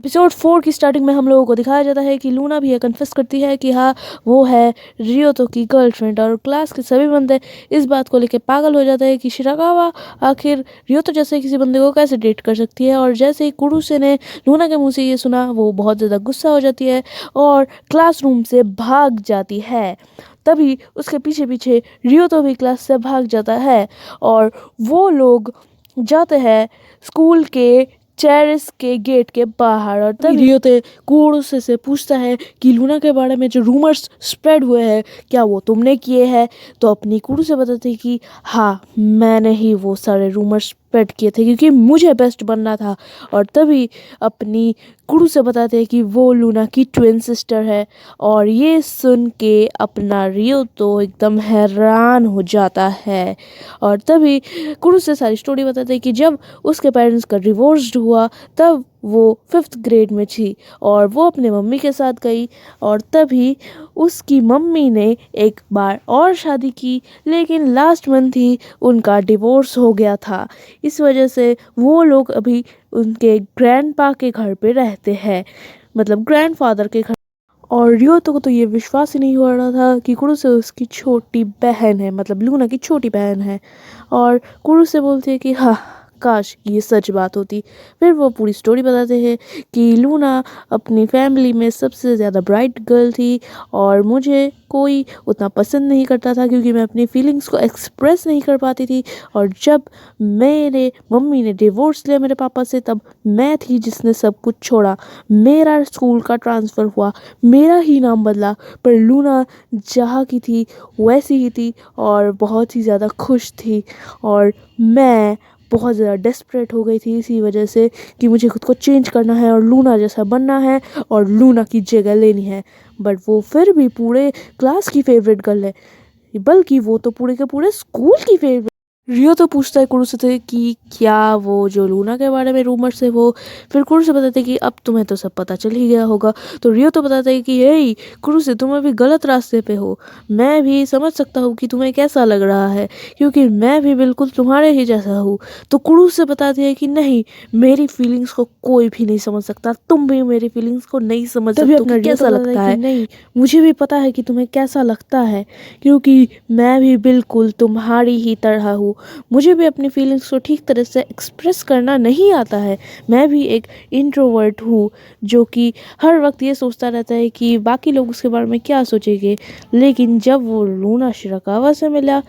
Episode 4 की starting में हम लोगों को दिखाया जाता है कि लूना भी ये कन्फेस करती है कि हाँ, वो है रियोतो की गर्लफ्रेंड। और क्लास के सभी बंदे इस बात को लेकर पागल हो जाते हैं कि शिराकावा आखिर रियोतो जैसे किसी बंदे को कैसे डेट कर सकती है। और जैसे ही कुरुसे ने लूना के मुंह से ये सुना, वो बहुत ज़्यादा गुस्सा हो जाती है और क्लासरूम से भाग जाती है। तभी उसके पीछे पीछे रियोतो भी क्लास से भाग जाता है और वो लोग जाते हैं स्कूल के चेरिस के गेट के बाहर। और तभी रियोते कुरुसे से पूछता है कि लूना के बारे में जो रूमर्स स्प्रेड हुए हैं, क्या वो तुमने किए हैं? तो अपनी कुरुसे बताती है कि हाँ, मैंने ही वो सारे रूमर्स स्प्रेड किए थे क्योंकि मुझे बेस्ट बनना था। और तभी अपनी कुरुसे बताते हैं कि वो लूना की ट्विन सिस्टर है। और ये सुन के अपना रियो तो एकदम हैरान हो जाता है। और तभी कुरुसे सारी स्टोरी बताते हैं कि जब उसके पेरेंट्स का डिवोर्स हुआ तब वो 5th ग्रेड में थी और वो अपने मम्मी के साथ गई। और तभी उसकी मम्मी ने एक बार और शादी की, लेकिन लास्ट मंथ ही उनका डिवोर्स हो गया था। इस वजह से वो लोग अभी उनके ग्रैंडपा के घर पे रहते हैं, मतलब ग्रैंडफादर के घर। और रियोतो को तो ये विश्वास ही नहीं हो रहा था कि कुरुसे उसकी छोटी बहन है, मतलब लूना की छोटी बहन है। और कुरुसे बोलती है कि हाँ, काश ये सच बात होती। फिर वो पूरी स्टोरी बताते हैं कि लूना अपनी फैमिली में सबसे ज़्यादा ब्राइट गर्ल थी और मुझे कोई उतना पसंद नहीं करता था क्योंकि मैं अपनी फीलिंग्स को एक्सप्रेस नहीं कर पाती थी। और जब मेरे मम्मी ने डिवोर्स लिया मेरे पापा से, तब मैं थी जिसने सब कुछ छोड़ा। मेरा स्कूल का ट्रांसफ़र हुआ, मेरा ही नाम बदला, पर लूना जहाँ की थी वैसी ही थी और बहुत ही ज़्यादा खुश थी। और मैं बहुत ज़्यादा डेस्परेट हो गई थी इसी वजह से कि मुझे खुद को चेंज करना है और लूना जैसा बनना है और लूना की जगह लेनी है। बट वो फिर भी पूरे क्लास की फेवरेट गर्ल है, बल्कि वो तो पूरे के पूरे स्कूल की फेवरेट। रियो तो पूछता है कुरुसे से कि क्या वो जो लूना के बारे में रूमर्स है वो। फिर कुरुसे बताते हैं कि अब तुम्हें तो सब पता चल ही गया होगा। तो रियो तो बताता है कि हे कुरुसे, तुम अभी गलत रास्ते पे हो। मैं भी समझ सकता हूँ कि तुम्हें कैसा लग रहा है क्योंकि मैं भी बिल्कुल तुम्हारे ही जैसा हूँ। तो कुरुसे बताती है कि नहीं, मेरी फीलिंग्स को कोई भी नहीं समझ सकता, तुम भी मेरी फीलिंग्स को नहीं समझ सकते हो कि कैसा लगता है। नहीं, मुझे भी पता है कि तुम्हें कैसा लगता है क्योंकि मैं भी बिल्कुल तुम्हारी ही तरह हूँ। मुझे भी अपनी फीलिंग्स को ठीक तरह से एक्सप्रेस करना नहीं आता है। मैं भी एक इंट्रोवर्ट हूँ जो कि हर वक्त ये सोचता रहता है कि बाकी लोग उसके बारे में क्या सोचेंगे। लेकिन जब वो लूना शिराकावा से मिला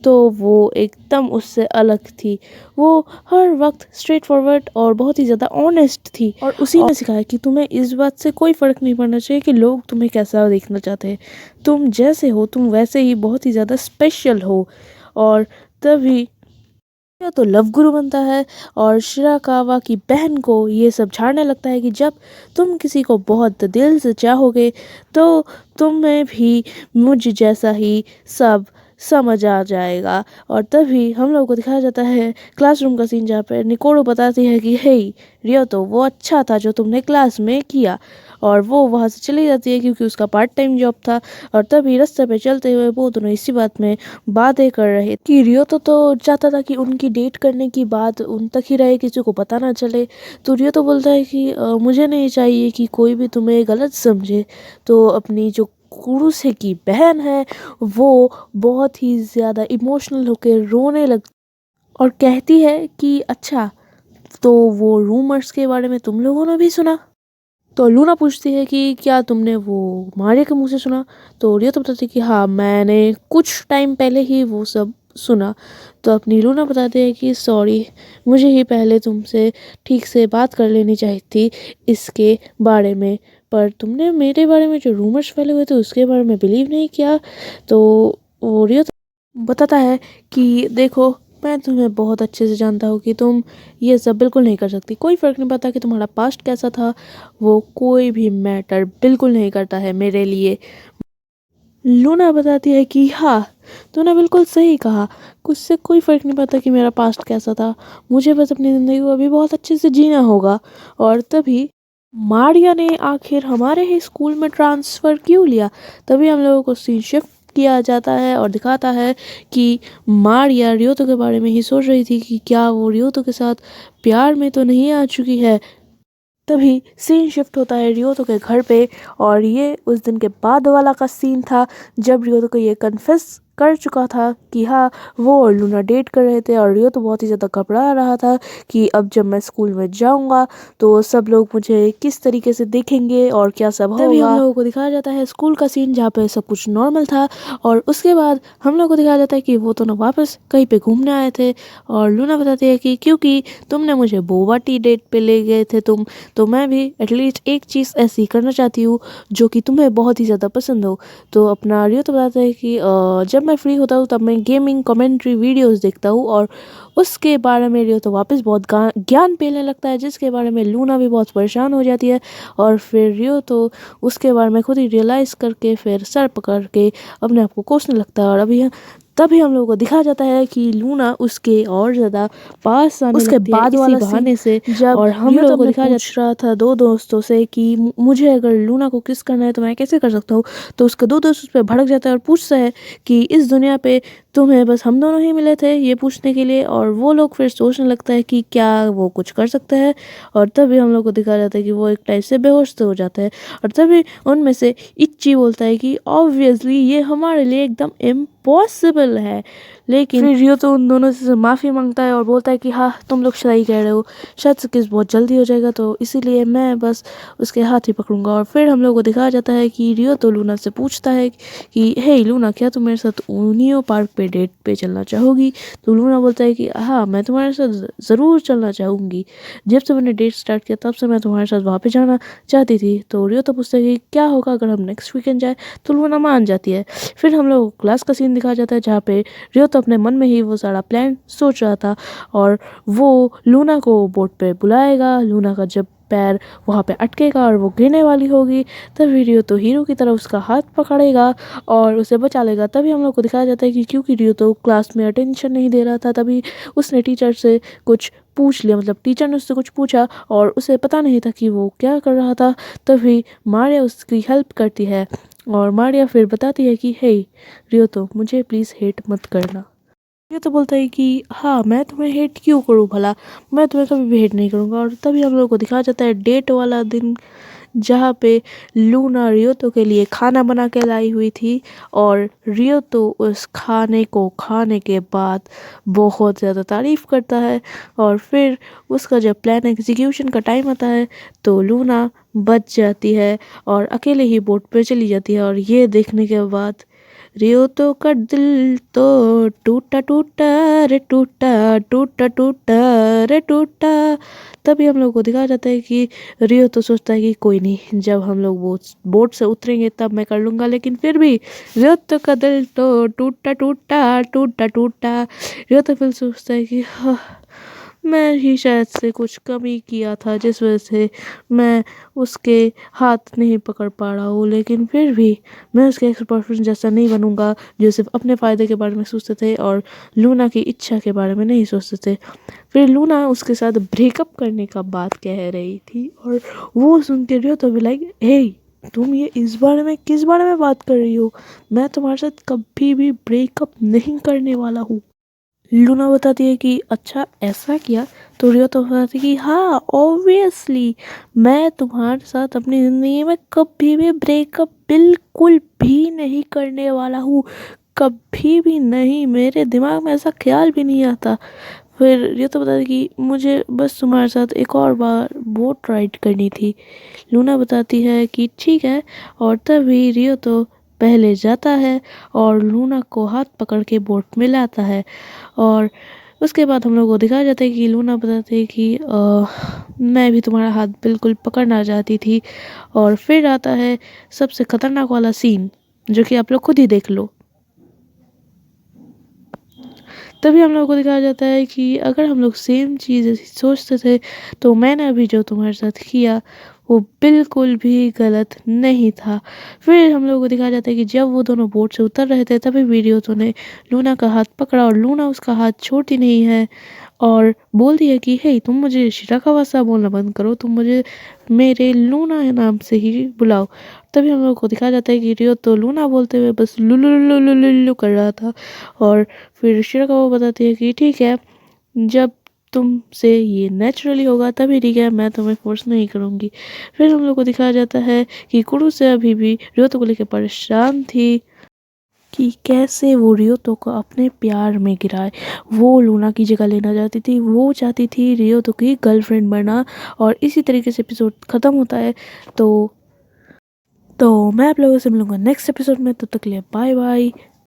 तो वो एकदम उससे अलग थी। वो हर वक्त स्ट्रेट फॉरवर्ड और बहुत ही ज़्यादा ऑनेस्ट थी। और उसी ने सिखाया कि तुम्हें इस बात से कोई फ़र्क नहीं पड़ना चाहिए कि लोग तुम्हें कैसा देखना चाहते हैं। तुम जैसे हो तुम वैसे ही बहुत ही ज़्यादा स्पेशल हो। और तभी या तो लव गुरु बनता है और शिराकावा की बहन को ये सब झाड़ने लगता है कि जब तुम किसी को बहुत दिल से चाहोगे तो तुम्हें भी मुझ जैसा ही सब समझ आ जाएगा। और तभी हम लोगों को दिखाया जाता है क्लासरूम का सीन जहाँ पर निकोरो बताती है कि हे रियो, तो वो अच्छा था जो तुमने क्लास में किया। और वो वहाँ से चली जाती है क्योंकि उसका पार्ट टाइम जॉब था। और तभी रास्ते पे चलते हुए वो दोनों इसी बात में बातें कर रहे कि रियो तो चाहता था कि उनकी डेट करने की बात उन तक ही रहे, किसी को पता ना चले। तो रियो तो बोलता है कि मुझे नहीं चाहिए कि कोई भी तुम्हें गलत समझे। तो अपनी जो कुरुसे की बहन है वो बहुत ही ज़्यादा इमोशनल होकर रोने लग और कहती है कि अच्छा, तो वो रूमर्स के बारे में तुम लोगों ने भी सुना? तो लूना पूछती है कि क्या तुमने वो मारिया के मुंह से सुना? तो रियो तो बताती है कि हाँ, मैंने कुछ टाइम पहले ही वो सब सुना। तो अपनी लूना बताते हैं कि सॉरी, मुझे ही पहले तुमसे ठीक से बात कर लेनी चाहिए थी इसके बारे में, पर तुमने मेरे बारे में जो रूमर्स फैले हुए थे उसके बारे में बिलीव नहीं किया। तो वो रियो बताता है कि देखो, मैं तुम्हें बहुत अच्छे से जानता हूँ कि तुम ये सब बिल्कुल नहीं कर सकती। कोई फ़र्क नहीं पड़ता कि तुम्हारा पास्ट कैसा था, वो कोई भी मैटर बिल्कुल नहीं करता है मेरे लिए। लूना बताती है कि हाँ, तूने बिल्कुल सही कहा, उससे कोई फ़र्क नहीं पड़ता कि मेरा पास्ट कैसा था, मुझे बस अपनी ज़िंदगी को अभी बहुत अच्छे से जीना होगा। और तभी मारिया ने आखिर हमारे ही स्कूल में ट्रांसफ़र क्यों लिया? तभी हम लोगों को सीन शिफ्ट किया जाता है और दिखाता है कि मारिया रियोतो के बारे में ही सोच रही थी कि क्या वो रियोतो के साथ प्यार में तो नहीं आ चुकी है। तभी सीन शिफ्ट होता है रियोतो के घर पे और ये उस दिन के बाद वाला का सीन था जब रियोतो को ये कन्फेस कर चुका था कि हाँ वो और लूना डेट कर रहे थे और रियोतो बहुत ही ज़्यादा घबरा रहा था कि अब जब मैं स्कूल में जाऊंगा तो सब लोग मुझे किस तरीके से देखेंगे और क्या सब होगा। तभी हम लोगों को दिखाया जाता है स्कूल का सीन जहाँ पे सब कुछ नॉर्मल था और उसके बाद हम लोग को दिखाया जाता है कि वो दोनों वापस कहीं पे घूमने आए थे और लूना बताती है कि क्योंकि तुमने मुझे बोबा टी डेट पे ले गए थे तुम, तो मैं भी एटलीस्ट एक चीज़ ऐसी करना चाहती हूँ जो कि तुम्हें बहुत ही ज़्यादा पसंद हो। तो अपना रियो तो बताता है कि जब मैं फ्री होता हूँ तब मैं गेमिंग कमेंट्री वीडियोस देखता हूँ और उसके बारे में रियो तो वापस बहुत ज्ञान पेलने लगता है जिसके बारे में लूना भी बहुत परेशान हो जाती है और फिर रियो तो उसके बारे में खुद ही रियलाइज़ करके फिर सर पकड़ के अपने आप को कोसने लगता है। और तभी हम लोगों को दिखाया जाता है कि लूना उसके और ज़्यादा पास आने उसके लगती बाद है वाला बहाने से जब और हम लोगों को दिखाया पूछ रहा था दो दोस्तों से कि मुझे अगर लूना को किस करना है तो मैं कैसे कर सकता हूँ, तो उसके दो दोस्त उस पर भड़क जाता है और पूछता है कि इस दुनिया पे तुम्हें बस हम दोनों ही मिले थे ये पूछने के लिए। और वो लोग फिर सोचने लगता है कि क्या वो कुछ कर सकता है और तभी हम लोग को दिखाया जाता है कि वो एक टाइप से बेहोश तो हो जाता है और तभी उनमें से इच्ची बोलता है कि ऑब्वियसली ये हमारे लिए एकदम इम्पॉसिबल है। लेकिन फिर रियो तो उन दोनों से माफ़ी मांगता है और बोलता है कि हाँ तुम लोग सही कह रहे हो, शायद से किस बहुत जल्दी हो जाएगा तो इसीलिए मैं बस उसके हाथ ही पकड़ूंगा। और फिर हम लोग को दिखाया जाता है कि रियो तो लूना से पूछता है कि हे लूना क्या तुम मेरे साथ ऊनियो पार्क पे डेट पे चलना चाहोगी। तो लूना बोलता है कि हाँ मैं तुम्हारे साथ ज़रूर चलना चाहूँगी, जब से मैंने डेट स्टार्ट किया तब से मैं तुम्हारे साथ वहाँ पे जाना चाहती थी। तो रियो तो पूछता है कि क्या होगा अगर हम नेक्स्ट वीकेंड जाए। तो लूना मान जाती है। फिर हम लोग क्लास का सीन दिखाया जाता है जहाँ पे रियो तो अपने मन में ही वो सारा प्लान सोच रहा था और वो लूना को बोट पे बुलाएगा। लूना का जब पैर वहाँ पे अटकेगा और वो गिरने वाली होगी तभी रियो तो हीरो की तरह उसका हाथ पकड़ेगा और उसे बचा लेगा। तभी हम लोग को दिखाया जाता है कि क्योंकि रियो तो क्लास में अटेंशन नहीं दे रहा था तभी उसने टीचर से कुछ पूछ लिया, मतलब टीचर ने उससे कुछ पूछा और उसे पता नहीं था कि वो क्या कर रहा था। तभी मारिया उसकी हेल्प करती है और मारिया फिर बताती है कि हे रियो तो मुझे प्लीज़ हेट मत करना। ये तो बोलता है कि हाँ मैं तुम्हें हेट क्यों करूँ भला, मैं तुम्हें कभी भी हेट नहीं करूँगा। और तभी हम लोग को दिखाया जाता है डेट वाला दिन जहाँ पे लूना रियोतो के लिए खाना बना के लाई हुई थी और रियोतो उस खाने को खाने के बाद बहुत ज़्यादा तारीफ़ करता है और फिर उसका जब प्लान एग्जीक्यूशन का टाइम आता है तो लूना बच जाती है और अकेले ही बोट पे चली जाती है। और ये देखने के बाद रियोतो का दिल तो टूटा टूटा रे टूटा टूटा टूटा रे टूटा। तभी हम लोग को दिखाया जाता है कि रियो तो सोचता है कि कोई नहीं, जब हम लोग वो बोट से उतरेंगे तब मैं कर लूँगा। लेकिन फिर भी रियो तो का दिल तो टूटा टूटा टूटा टूटा। रियो तो फिर सोचता है कि हाँ मैं ही शायद से कुछ कमी किया था जिस वजह से मैं उसके हाथ नहीं पकड़ पा रहा हूँ, लेकिन फिर भी मैं उसके एक्स बॉयफ्रेंड जैसा नहीं बनूंगा जो सिर्फ अपने फ़ायदे के बारे में सोचते थे और लूना की इच्छा के बारे में नहीं सोचते थे। फिर लूना उसके साथ ब्रेकअप करने का बात कह रही थी और वो सुन के रियो तो भी लाइक हे तुम ये इस बारे में किस बारे में बात कर रही हो, मैं तुम्हारे साथ कभी भी ब्रेकअप नहीं करने वाला हूँ। लूना बताती है कि अच्छा ऐसा क्या। तो रियो तो बताती है कि हाँ ऑब्वियसली मैं तुम्हारे साथ अपनी ज़िंदगी में कभी भी ब्रेकअप बिल्कुल भी नहीं करने वाला हूँ, कभी भी नहीं, मेरे दिमाग में ऐसा ख्याल भी नहीं आता। फिर रियो तो बताती है कि मुझे बस तुम्हारे साथ एक और बार बोट राइड करनी थी। लूना बताती है कि ठीक है और तभी रियो तो पहले जाता है और लूना को हाथ पकड़ के बोट में लाता है। और उसके बाद हम लोग को दिखाया जाता है कि लूना बताती है कि मैं भी तुम्हारा हाथ बिल्कुल पकड़ना चाहती थी। और फिर आता है सबसे खतरनाक वाला सीन जो कि आप लोग खुद ही देख लो। तभी हम लोग को दिखाया जाता है कि अगर हम लोग सेम चीज़ ऐसी सोचते थे तो मैंने अभी जो तुम्हारे साथ किया वो बिल्कुल भी गलत नहीं था। फिर हम लोग को दिखाया जाता है कि जब वो दोनों बोट से उतर रहे थे तभी रियोतो ने लूना का हाथ पकड़ा और लूना उसका हाथ छोड़ती नहीं है और बोलती है कि हे तुम मुझे शिराकावा बोलना बंद करो, तुम मुझे मेरे लूना नाम से ही बुलाओ। तभी हम लोग को दिखाया जाता है कि रियोतो लूना बोलते हुए बस लुलु लुलु लुलु लुलु कर रहा था। और फिर शिराकावा बताती है कि ठीक है, जब तुमसे ये नेचुरली होगा तभी ठीक है, मैं तुम्हें फोर्स नहीं करूँगी। फिर हम लोग को दिखाया जाता है कि कुरु से अभी भी रियोतो को लेकर परेशान थी कि कैसे वो रियोतो को अपने प्यार में गिराए। वो लूना की जगह लेना चाहती थी, वो चाहती थी रियोतो की गर्लफ्रेंड बनना। और इसी तरीके से एपिसोड ख़त्म होता है। तो मैं आप लोगों से मिलूंगा नेक्स्ट एपिसोड में, तब तक के लिए बाय बाय।